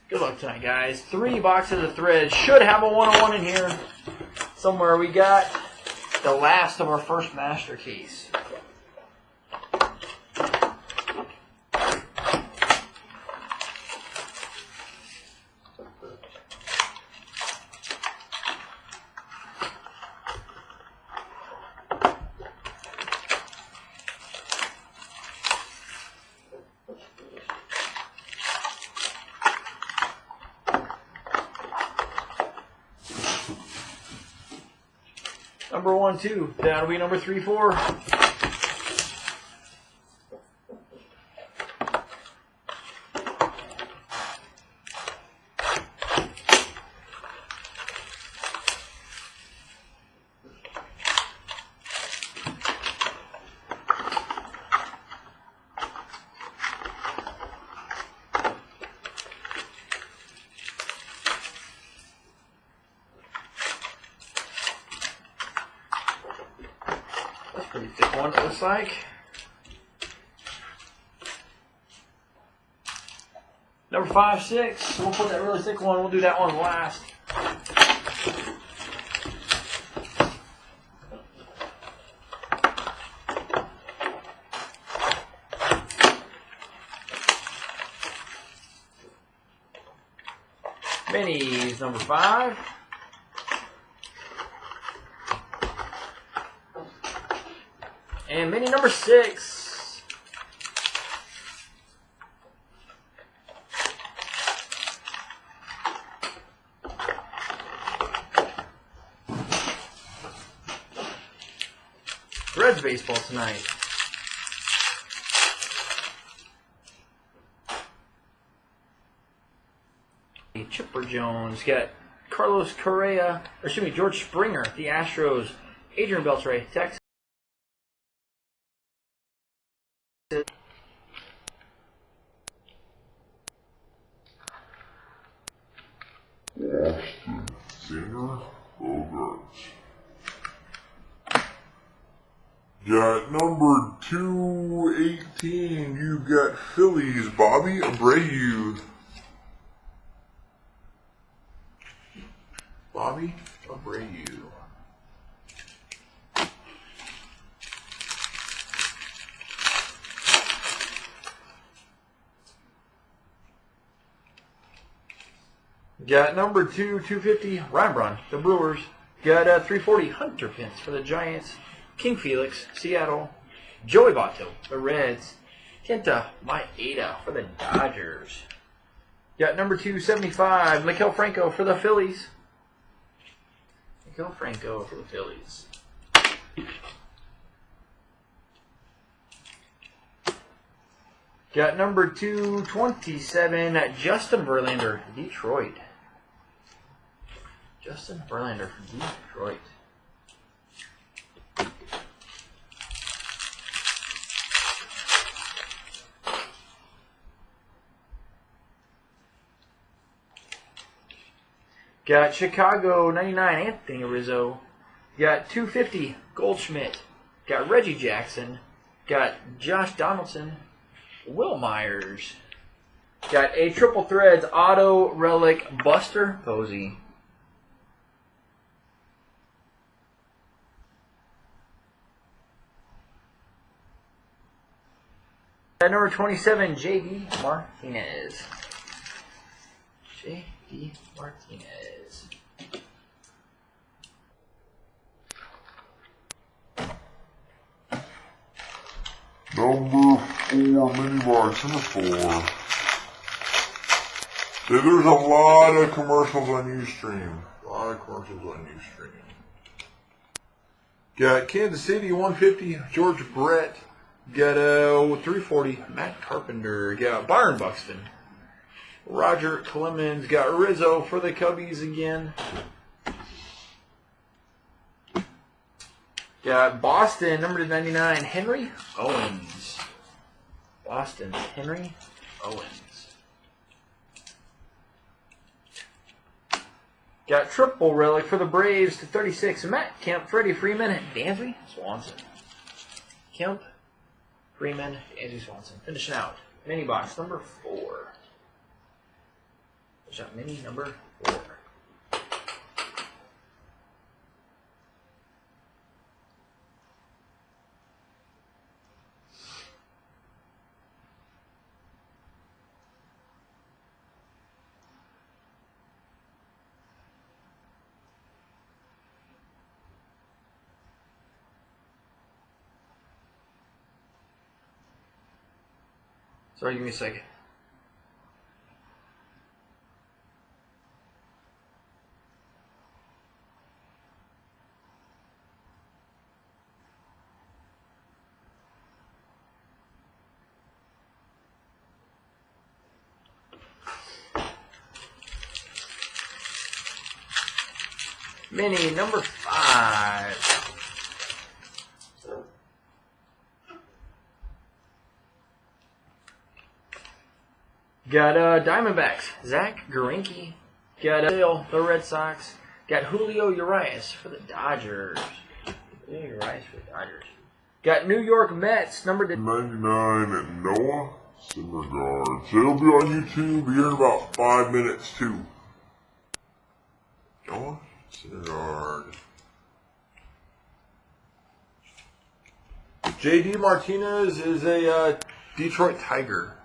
Good luck tonight, guys. 3 boxes of threads. Should have a 101 in here somewhere. We got the last of our first master case. Number 1, 2. That'll be number 3, 4. Pretty thick one, it looks like. Number 5, 6. We'll put that really thick one. We'll do that one last. Minis, number 5. And mini number 6. Reds baseball tonight. Chipper Jones. Got Carlos Correa. Or excuse me, George Springer, the Astros. Adrian Beltre, Texas. Got number 218, you got Phillies, Bobby Abreu. Bobby Abreu. Got number 2, 250, Rembrandt, the Brewers. Got 340, Hunter Pence for the Giants. King Felix, Seattle. Joey Votto, the Reds. Kenta Maeda for the Dodgers. Got number 275, Maikel Franco for the Phillies. Maikel Franco for the Phillies. Got number 227, Justin Verlander, Detroit. Justin Verlander for Detroit. Got Chicago 99, Anthony Rizzo. Got 250, Goldschmidt. Got Reggie Jackson. Got Josh Donaldson. Will Myers. Got a triple threads auto relic Buster Posey. At number 27, J.D. Martinez. J.D. Martinez. Number 4, mini box, number 4. Yeah, there's a lot of commercials on Ustream. Got Kansas City 150, George Brett. Got 340, Matt Carpenter. Got Byron Buxton. Roger Clemens. Got Rizzo for the Cubbies again. Got Boston, number 99, Henry Owens. Boston, Henry Owens. Got triple relic for the Braves to 36, Matt Kemp, Freddie Freeman, and Dansby Swanson. Kemp, Freeman, Dansby Swanson. Finishing out, mini box number 4. Shot mini number 4. Sorry, give me a second. Mini number 5. Got Diamondbacks, Zach Greinke. Got the Red Sox. Got Julio Urias for the Dodgers. Got New York Mets, number 99 and Noah Syndergaard. So it'll be on YouTube here in about 5 minutes too. Noah Syndergaard. J.D. Martinez is a Detroit Tiger.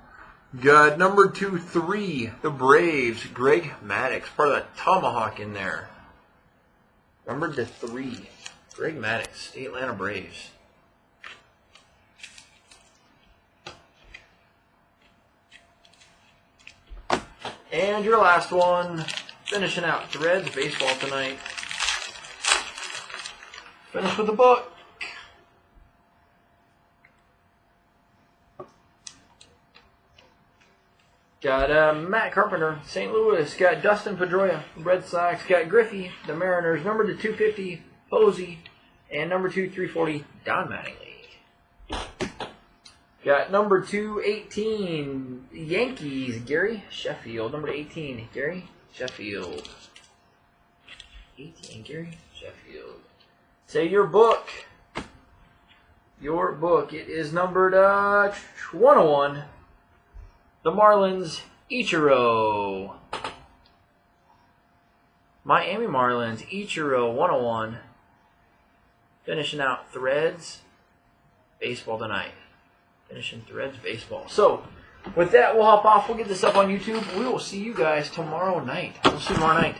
Got number 2-3, the Braves, Greg Maddux, part of that tomahawk in there. Number 3, Greg Maddux, the Atlanta Braves. And your last one, finishing out Threads baseball tonight. Finish with a book. Got Matt Carpenter, St. Louis. Got Dustin Pedroia, Red Sox. Got Griffey, the Mariners. Number 250, Posey. And number 340, Don Mattingly. Got number 218, Yankees, Gary Sheffield. Number 18, Gary Sheffield. 18, Gary Sheffield. Say your book. Your book. It is numbered 101. The Marlins, Ichiro. Miami Marlins, Ichiro, 101. Finishing out Threads baseball tonight. Finishing Threads baseball. So, with that, we'll hop off. We'll get this up on YouTube. We will see you guys tomorrow night. We'll see you tomorrow night.